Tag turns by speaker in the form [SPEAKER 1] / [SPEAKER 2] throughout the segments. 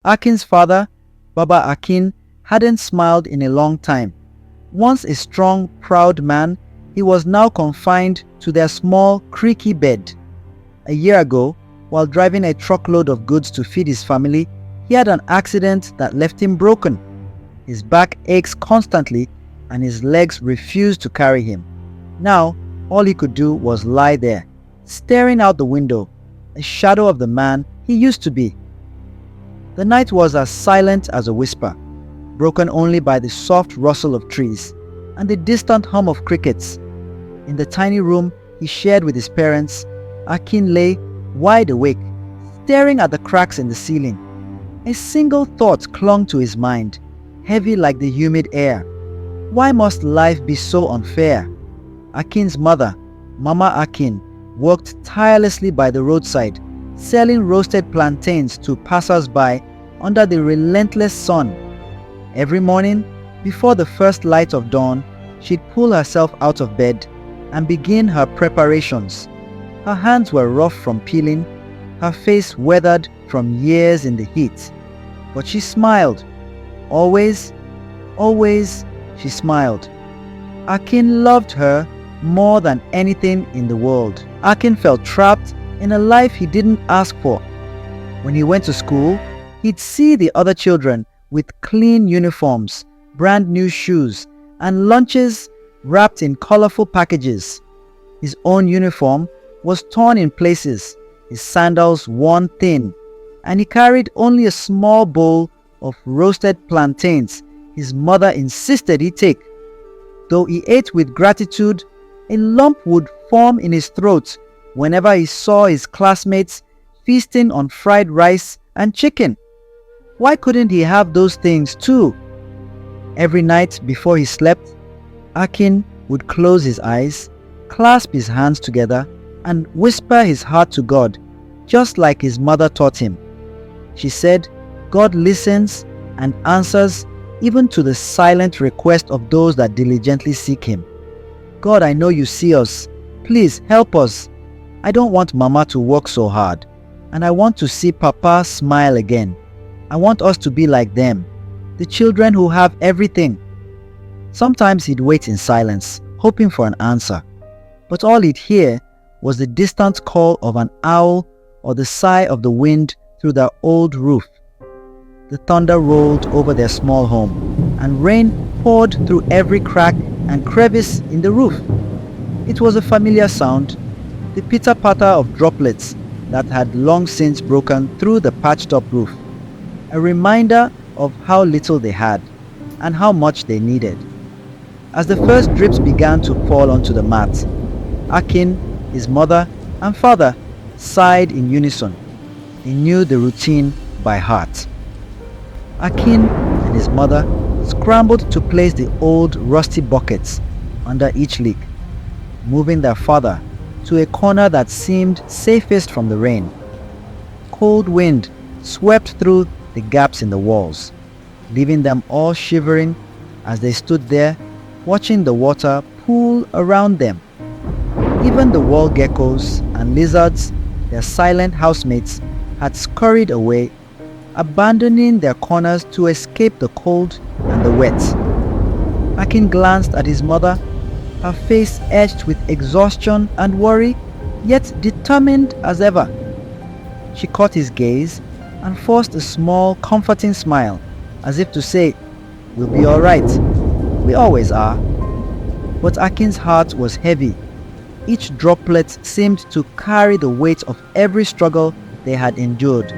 [SPEAKER 1] Akin's father, Baba Akin, hadn't smiled in a long time. Once a strong, proud man, he was now confined to their small, creaky bed. A year ago, while driving a truckload of goods to feed his family, he had an accident that left him broken. His back aches constantly and his legs refused to carry him. Now, all he could do was lie there, staring out the window, a shadow of the man he used to be. The night was as silent as a whisper, broken only by the soft rustle of trees and the distant hum of crickets. In the tiny room he shared with his parents, Akin lay wide awake, staring at the cracks in the ceiling. A single thought clung to his mind, heavy like the humid air. Why must life be so unfair? Akin's mother, Mama Akin, worked tirelessly by the roadside, selling roasted plantains to passers-by under the relentless sun. Every morning, before the first light of dawn, she'd pull herself out of bed and begin her preparations. Her hands were rough from peeling, her face weathered from years in the heat. But she smiled. Always, always she smiled. Akin loved her more than anything in the world. Akin felt trapped in a life he didn't ask for. When he went to school, he'd see the other children with clean uniforms, brand new shoes, and lunches wrapped in colorful packages. His own uniform was torn in places, his sandals worn thin, and he carried only a small bowl of roasted plantains his mother insisted he take. Though he ate with gratitude, a lump would form in his throat whenever he saw his classmates feasting on fried rice and chicken. Why couldn't he have those things too? Every night before he slept, Akin would close his eyes, clasp his hands together, and whisper his heart to God, just like his mother taught him. She said, God listens and answers even to the silent request of those that diligently seek him. God, I know you see us. Please help us. I don't want Mama to work so hard, and I want to see Papa smile again. I want us to be like them, the children who have everything. Sometimes he'd wait in silence, hoping for an answer, but all he'd hear was the distant call of an owl or the sigh of the wind through their old roof. The thunder rolled over their small home, and rain poured through every crack and crevice in the roof. It was a familiar sound, the pitter-patter of droplets that had long since broken through the patched-up roof, a reminder of how little they had and how much they needed. As the first drips began to fall onto the mat, Akin, his mother, and father sighed in unison. They knew the routine by heart. Akin and his mother scrambled to place the old rusty buckets under each leak, moving their father to a corner that seemed safest from the rain. Cold wind swept through the gaps in the walls, leaving them all shivering as they stood there watching the water pool around them. Even the wall geckos and lizards, their silent housemates, had scurried away, abandoning their corners to escape the cold and the wet. Akin glanced at his mother, her face etched with exhaustion and worry, yet determined as ever. She caught his gaze and forced a small, comforting smile, as if to say, "We'll be all right. We always are." But Akin's heart was heavy. Each droplet seemed to carry the weight of every struggle they had endured.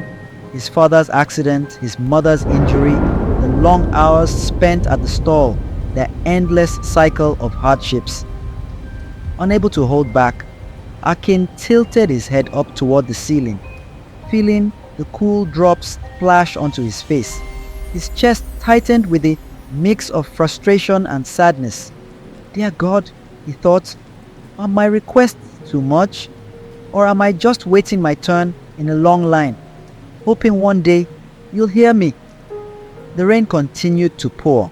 [SPEAKER 1] His father's accident, his mother's injury, the long hours spent at the stall, their endless cycle of hardships. Unable to hold back, Akin tilted his head up toward the ceiling, feeling the cool drops splash onto his face. His chest tightened with a mix of frustration and sadness. Dear God, he thought, are my requests too much? Or am I just waiting my turn in a long line, hoping one day you'll hear me? The rain continued to pour,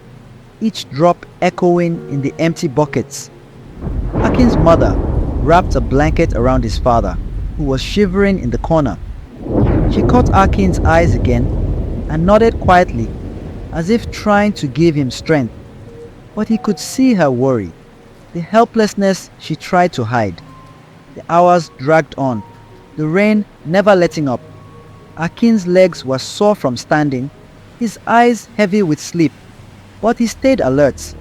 [SPEAKER 1] each drop echoing in the empty buckets. Akin's mother wrapped a blanket around his father, who was shivering in the corner. She caught Akin's eyes again, and nodded quietly, as if trying to give him strength. But he could see her worry, the helplessness she tried to hide. The hours dragged on, the rain never letting up. Akin's legs were sore from standing, his eyes heavy with sleep, but he stayed alert,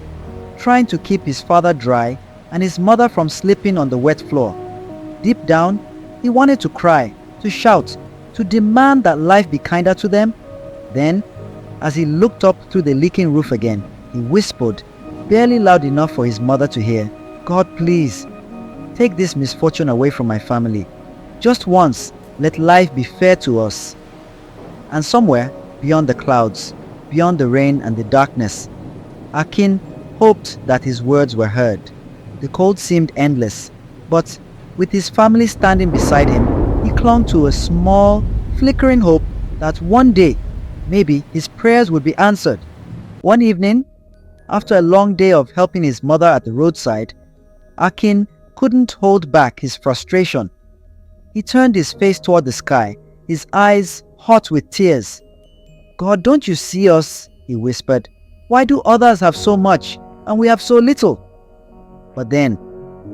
[SPEAKER 1] trying to keep his father dry and his mother from slipping on the wet floor. Deep down, he wanted to cry, to shout, to demand that life be kinder to them. Then, as he looked up through the leaking roof again, he whispered, barely loud enough for his mother to hear, "God, please, take this misfortune away from my family. Just once, let life be fair to us." And somewhere, beyond the clouds, beyond the rain and the darkness, Akin hoped that his words were heard. The cold seemed endless, but with his family standing beside him, he clung to a small, flickering hope that one day, maybe his prayers would be answered. One evening, after a long day of helping his mother at the roadside, Akin couldn't hold back his frustration. He turned his face toward the sky, his eyes hot with tears. "God, don't you see us?" he whispered. "Why do others have so much and we have so little?" But then,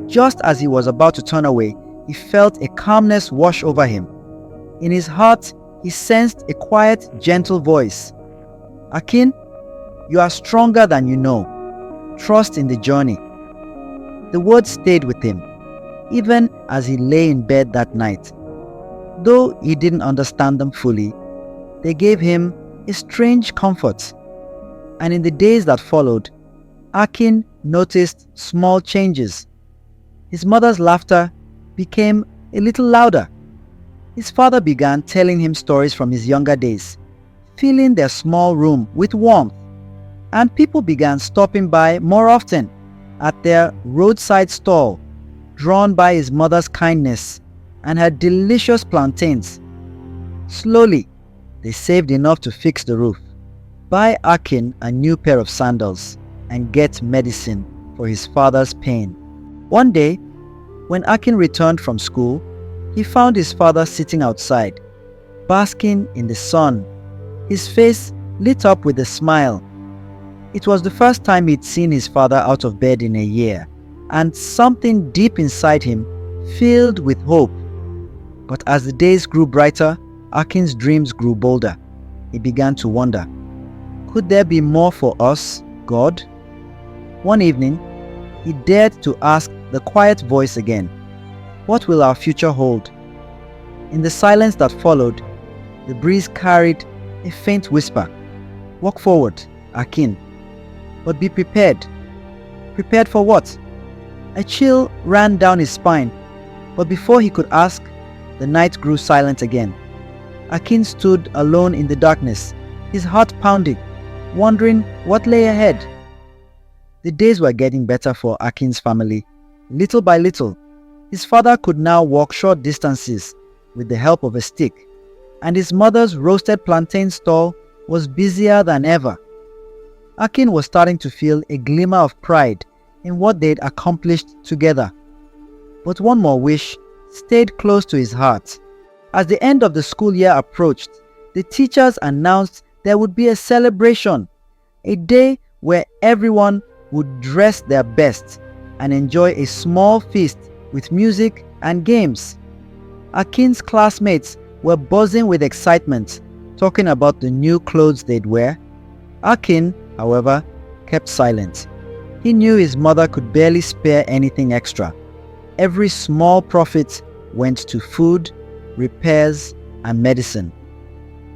[SPEAKER 1] just as he was about to turn away, he felt a calmness wash over him. In his heart, he sensed a quiet, gentle voice. "Akin, you are stronger than you know. Trust in the journey." The words stayed with him, even as he lay in bed that night. Though he didn't understand them fully, they gave him a strange comfort. And in the days that followed, Akin noticed small changes. His mother's laughter became a little louder. His father began telling him stories from his younger days, filling their small room with warmth. And people began stopping by more often at their roadside stall, drawn by his mother's kindness and her delicious plantains. Slowly, they saved enough to fix the roof, buy Akin a new pair of sandals, and get medicine for his father's pain. One day, when Akin returned from school, he found his father sitting outside, basking in the sun, his face lit up with a smile. It was the first time he'd seen his father out of bed in a year, and something deep inside him filled with hope. But as the days grew brighter, Akin's dreams grew bolder. He began to wonder, could there be more for us, God? One evening, he dared to ask the quiet voice again, "What will our future hold?" In the silence that followed, the breeze carried a faint whisper, "Walk forward, Akin, but be prepared." Prepared for what? A chill ran down his spine, but before he could ask, the night grew silent again. Akin stood alone in the darkness, his heart pounding, wondering what lay ahead. The days were getting better for Akin's family. Little by little, his father could now walk short distances with the help of a stick, and his mother's roasted plantain stall was busier than ever. Akin was starting to feel a glimmer of pride in what they'd accomplished together. But one more wish stayed close to his heart. As the end of the school year approached, the teachers announced there would be a celebration, a day where everyone would dress their best and enjoy a small feast with music and games. Akin's classmates were buzzing with excitement, talking about the new clothes they'd wear. Akin, however, kept silent. He knew his mother could barely spare anything extra. Every small profit went to food, repairs, and medicine.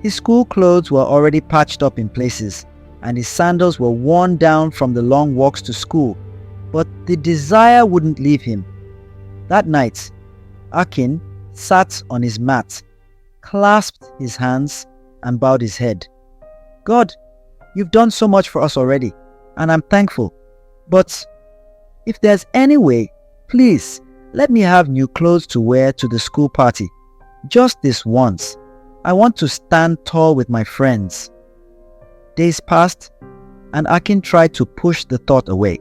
[SPEAKER 1] His school clothes were already patched up in places, and his sandals were worn down from the long walks to school, but the desire wouldn't leave him. That night, Akin sat on his mat, clasped his hands, and bowed his head. "God, you've done so much for us already, and I'm thankful. But if there's any way, please let me have new clothes to wear to the school party. Just this once. I want to stand tall with my friends." Days passed, and Akin tried to push the thought away.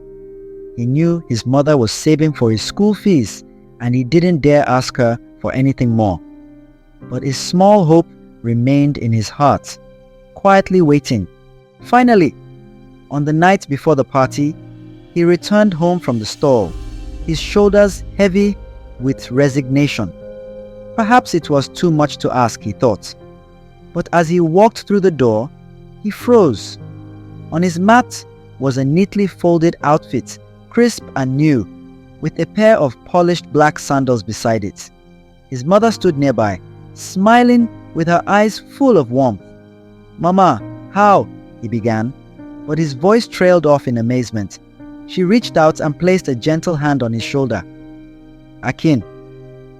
[SPEAKER 1] He knew his mother was saving for his school fees, and he didn't dare ask her for anything more. But a small hope remained in his heart, quietly waiting. Finally, on the night before the party, he returned home from the store, his shoulders heavy with resignation. Perhaps it was too much to ask, he thought. But as he walked through the door, he froze. On his mat was a neatly folded outfit, crisp and new, with a pair of polished black sandals beside it. His mother stood nearby, smiling with her eyes full of warmth. "Mama, how?" he began, but his voice trailed off in amazement. She reached out and placed a gentle hand on his shoulder. "Akin,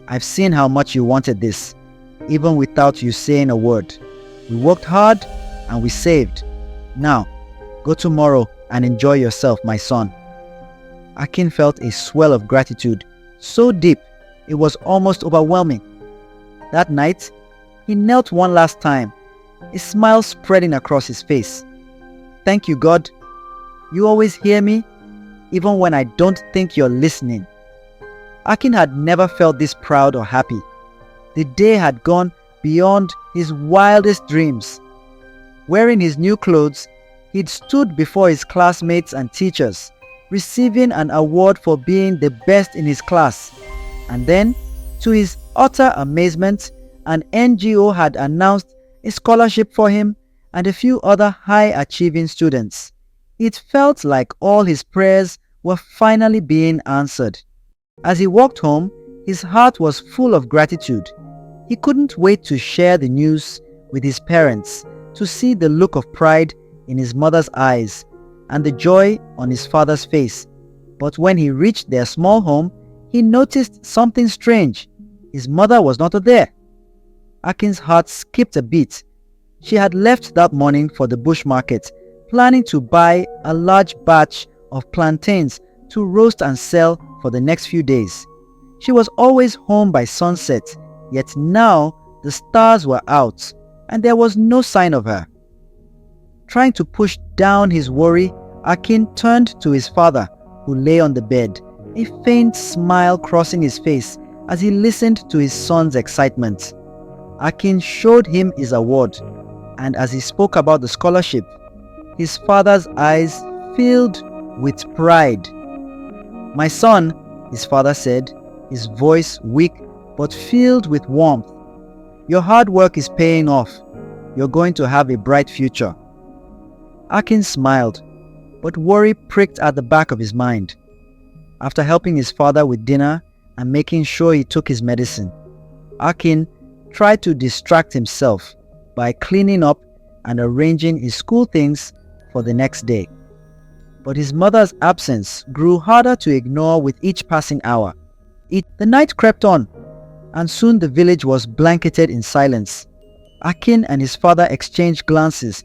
[SPEAKER 1] I've seen how much you wanted this, even without you saying a word. We worked hard and we saved. Now, go tomorrow and enjoy yourself, my son." Akin felt a swell of gratitude, so deep it was almost overwhelming. That night, he knelt one last time, a smile spreading across his face. "Thank you, God. You always hear me, even when I don't think you're listening." Akin had never felt this proud or happy. The day had gone beyond his wildest dreams. Wearing his new clothes, he'd stood before his classmates and teachers, receiving an award for being the best in his class. And then, to his utter amazement, an NGO had announced a scholarship for him and a few other high-achieving students. It felt like all his prayers were finally being answered. As he walked home, his heart was full of gratitude. He couldn't wait to share the news with his parents, to see the look of pride in his mother's eyes and the joy on his father's face. But when he reached their small home, he noticed something strange. His mother was not there. Akin's heart skipped a beat. She had left that morning for the bush market, planning to buy a large batch of plantains to roast and sell for the next few days. She was always home by sunset, yet now the stars were out and there was no sign of her. Trying to push down his worry, Akin turned to his father, who lay on the bed, a faint smile crossing his face as he listened to his son's excitement. Akin showed him his award, and as he spoke about the scholarship, his father's eyes filled with pride. "My son," his father said, his voice weak but filled with warmth, "your hard work is paying off. You're going to have a bright future." Akin smiled, but worry pricked at the back of his mind. After helping his father with dinner and making sure he took his medicine, Akin tried to distract himself by cleaning up and arranging his school things for the next day. But his mother's absence grew harder to ignore with each passing hour. The night crept on, and soon the village was blanketed in silence. Akin and his father exchanged glances,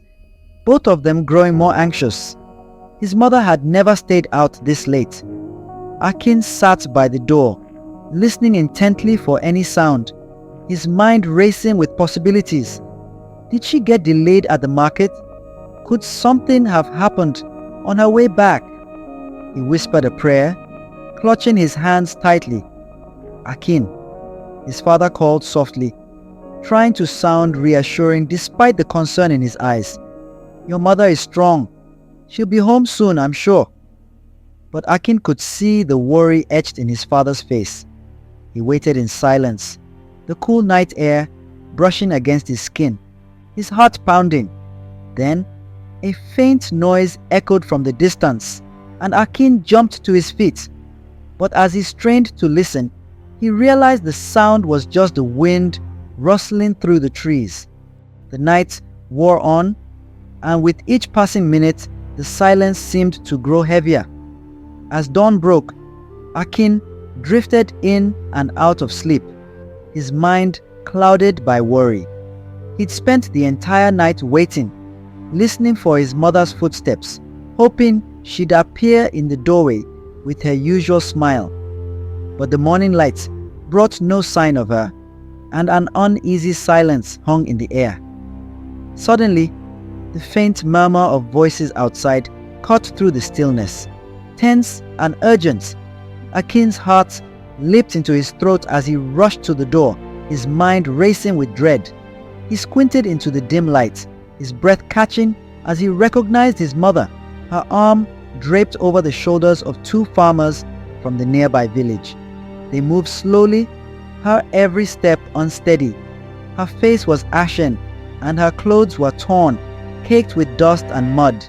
[SPEAKER 1] both of them growing more anxious. His mother had never stayed out this late. Akin sat by the door, listening intently for any sound, his mind racing with possibilities. Did she get delayed at the market? Could something have happened on her way back? He whispered a prayer, clutching his hands tightly. "Akin," his father called softly, trying to sound reassuring despite the concern in his eyes. "Your mother is strong. She'll be home soon, I'm sure." But Akin could see the worry etched in his father's face. He waited in silence, the cool night air brushing against his skin, his heart pounding. Then, a faint noise echoed from the distance, and Akin jumped to his feet. But as he strained to listen, he realized the sound was just the wind rustling through the trees. The night wore on, and with each passing minute, the silence seemed to grow heavier. As dawn broke, Akin drifted in and out of sleep, his mind clouded by worry. He'd spent the entire night waiting, listening for his mother's footsteps, hoping she'd appear in the doorway with her usual smile. But the morning light brought no sign of her, and an uneasy silence hung in the air. Suddenly, the faint murmur of voices outside cut through the stillness, tense and urgent. Akin's heart leaped into his throat as he rushed to the door, his mind racing with dread. He squinted into the dim light, his breath catching as he recognized his mother, her arm draped over the shoulders of two farmers from the nearby village. They moved slowly, her every step unsteady. Her face was ashen and her clothes were torn, caked with dust and mud.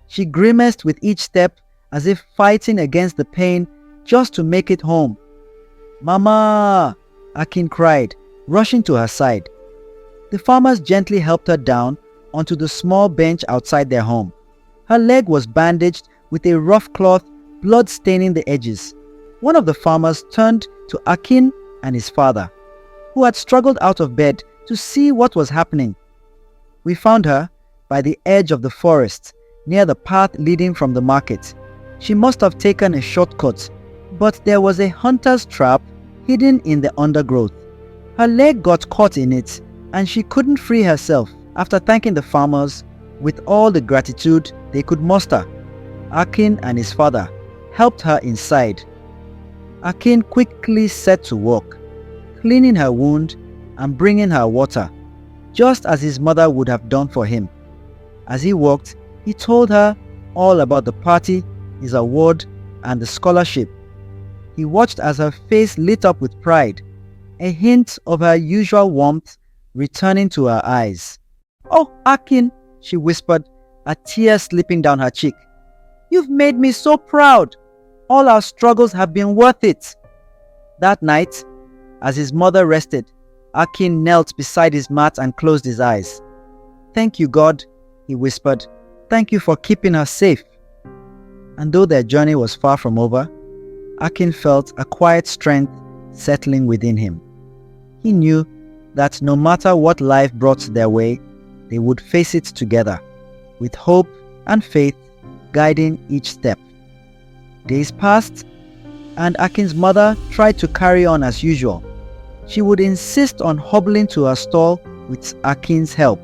[SPEAKER 1] She grimaced with each step as if fighting against the pain just to make it home. "Mama!" Akin cried, rushing to her side. The farmers gently helped her down onto the small bench outside their home. Her leg was bandaged with a rough cloth, blood staining the edges. One of the farmers turned to Akin and his father, who had struggled out of bed to see what was happening. "We found her by the edge of the forest, near the path leading from the market. She must have taken a shortcut, but there was a hunter's trap hidden in the undergrowth. Her leg got caught in it and she couldn't free herself." After thanking the farmers with all the gratitude they could muster, Akin and his father helped her inside. Akin quickly set to work, cleaning her wound and bringing her water, just as his mother would have done for him. As he walked, he told her all about the party, his award, and the scholarship. He watched as her face lit up with pride, a hint of her usual warmth returning to her eyes. "Oh, Akin," she whispered, a tear slipping down her cheek. "You've made me so proud. All our struggles have been worth it." That night, as his mother rested, Akin knelt beside his mat and closed his eyes. "Thank you, God," he whispered. "Thank you for keeping her safe." And though their journey was far from over, Akin felt a quiet strength settling within him. He knew that no matter what life brought their way, they would face it together, with hope and faith guiding each step. Days passed, and Akin's mother tried to carry on as usual. She would insist on hobbling to her stall with Akin's help,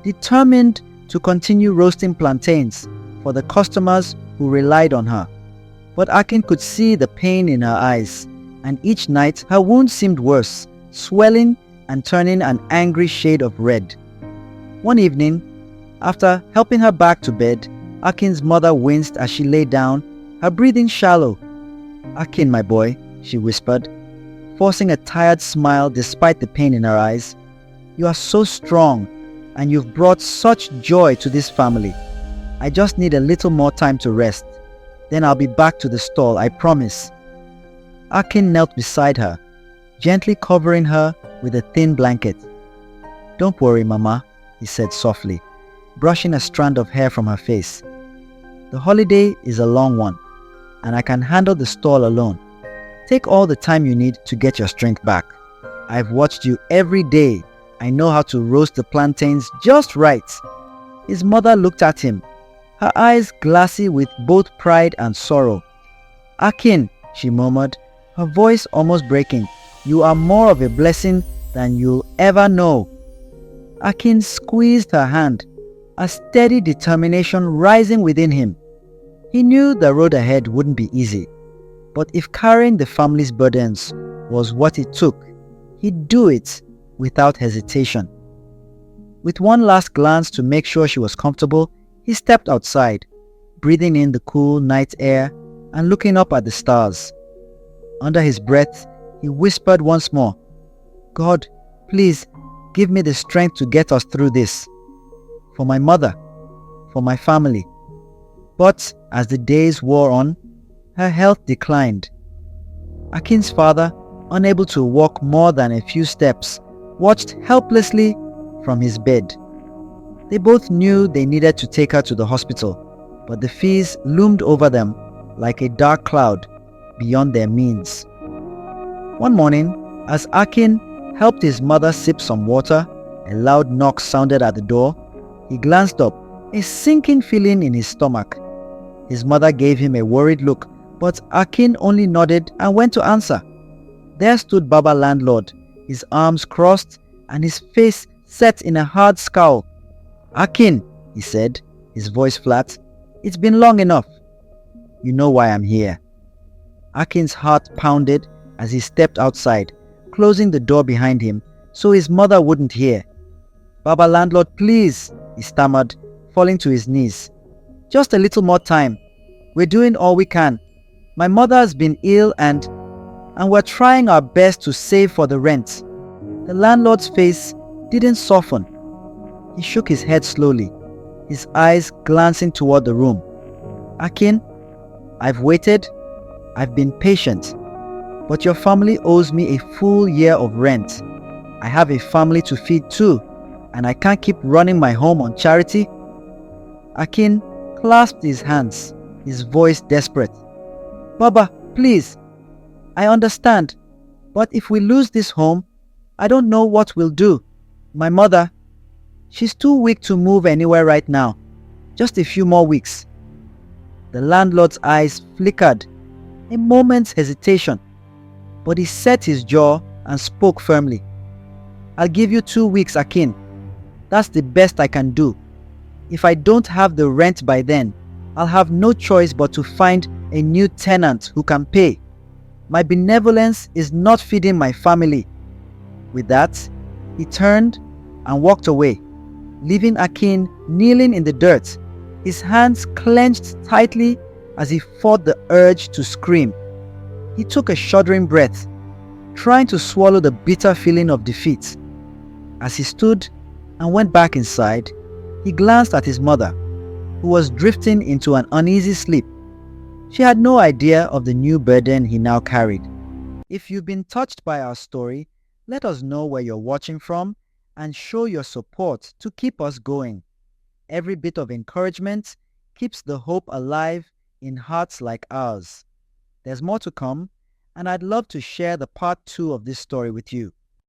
[SPEAKER 1] determined to continue roasting plantains for the customers who relied on her. But Akin could see the pain in her eyes, and each night her wound seemed worse, swelling and turning an angry shade of red. One evening, after helping her back to bed, Akin's mother winced as she lay down, her breathing shallow. "Akin, my boy," she whispered, forcing a tired smile despite the pain in her eyes. "You are so strong, and you've brought such joy to this family. I just need a little more time to rest. Then I'll be back to the stall, I promise." Akin knelt beside her, gently covering her with a thin blanket. "Don't worry, Mama," he said softly, brushing a strand of hair from her face. "The holiday is a long one, and I can handle the stall alone. Take all the time you need to get your strength back. I've watched you every day. I know how to roast the plantains just right." His mother looked at him, her eyes glassy with both pride and sorrow. "Akin," she murmured, her voice almost breaking, "you are more of a blessing than you'll ever know." Akin squeezed her hand, a steady determination rising within him. He knew the road ahead wouldn't be easy, but if carrying the family's burdens was what it took, he'd do it without hesitation. With one last glance to make sure she was comfortable, he stepped outside, breathing in the cool night air and looking up at the stars. Under his breath, he whispered once more, "God, please give me the strength to get us through this. For my mother, for my family." But as the days wore on, her health declined. Akin's father, unable to walk more than a few steps, watched helplessly from his bed. They both knew they needed to take her to the hospital, but the fees loomed over them like a dark cloud beyond their means. One morning, as Akin helped his mother sip some water, a loud knock sounded at the door. He glanced up, a sinking feeling in his stomach. His mother gave him a worried look, but Akin only nodded and went to answer. There stood Baba Landlord, his arms crossed and his face set in a hard scowl. "Akin," he said, his voice flat, "it's been long enough. You know why I'm here." Akin's heart pounded as he stepped outside, closing the door behind him so his mother wouldn't hear. "Baba Landlord, please," he stammered, falling to his knees. Just a little more time. We're doing all we can. My mother has been ill and we're trying our best to save for the rent. The landlord's face didn't soften. He shook his head slowly, his eyes glancing toward the room. Akin, I've waited. I've been patient. But your family owes me a full year of rent. I have a family to feed too, and I can't keep running my home on charity. Akin clasped his hands, his voice desperate. Baba, please. I understand, but if we lose this home, I don't know what we'll do. My mother, she's too weak to move anywhere right now. Just a few more weeks. The landlord's eyes flickered, a moment's hesitation, but he set his jaw and spoke firmly. I'll give you 2 weeks, Akin. That's the best I can do. If I don't have the rent by then, I'll have no choice but to find a new tenant who can pay. My benevolence is not feeding my family. With that, he turned and walked away, leaving Akin kneeling in the dirt, his hands clenched tightly as he fought the urge to scream. He took a shuddering breath, trying to swallow the bitter feeling of defeat. As he stood and went back inside, he glanced at his mother, who was drifting into an uneasy sleep. She had no idea of the new burden he now carried. If you've been touched by our story, let us know where you're watching from and show your support to keep us going. Every bit of encouragement keeps the hope alive in hearts like ours. There's more to come, and I'd love to share the part 2 of this story with you.